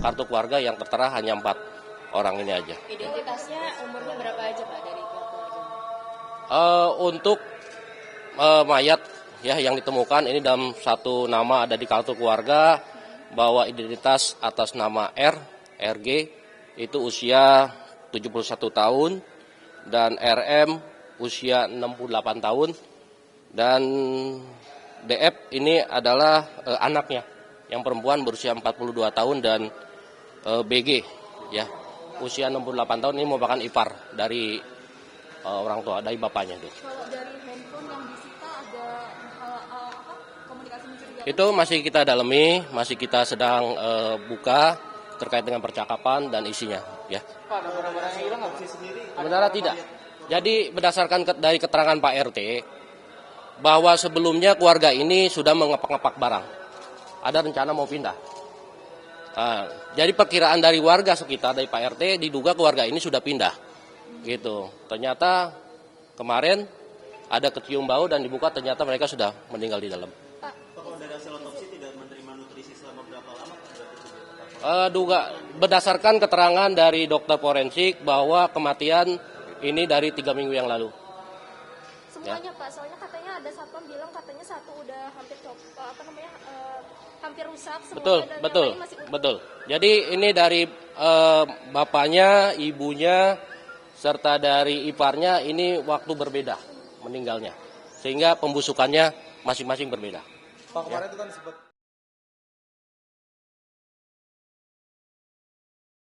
Kartu keluarga yang tertera hanya 4 orang ini aja. Identitasnya umurnya berapa aja Pak dari pihak keluarga? Untuk mayat ya yang ditemukan ini dalam satu nama ada di kartu keluarga bahwa identitas atas nama RG itu usia 71 tahun dan RM usia 68 tahun dan DF ini adalah anaknya yang perempuan berusia 42 tahun dan BG ya usia 68 tahun ini merupakan ipar dari orang tua dari bapaknya itu. Kalau dari handphone yang disita ada komunikasi mencurigakan? Itu masih kita dalami, masih kita sedang buka terkait dengan percakapan dan isinya ya. Pak, ada barang-barang yang hilang nggak sih sendiri? Sebenarnya tidak. Jadi berdasarkan dari keterangan Pak RT bahwa sebelumnya keluarga ini sudah mengepak-ngepak barang. Ada rencana mau pindah. Nah, jadi perkiraan dari warga sekitar dari Pak RT diduga keluarga ini sudah pindah, gitu. Ternyata kemarin ada kecium bau dan dibuka ternyata mereka sudah meninggal di dalam. Pak, kalau dari hasil otopsi tidak menerima nutrisi selama berapa lama? Duga berdasarkan keterangan dari dokter forensik bahwa kematian ini dari 3 minggu yang lalu. Semuanya ya. Pak, soalnya katanya ada satpam bilang katanya satu udah hampir hampir rusak semuanya. Betul. Jadi ini dari bapaknya, ibunya, serta dari iparnya ini waktu berbeda meninggalnya. Sehingga pembusukannya masing-masing berbeda. Pak, kemarin itu kan sempat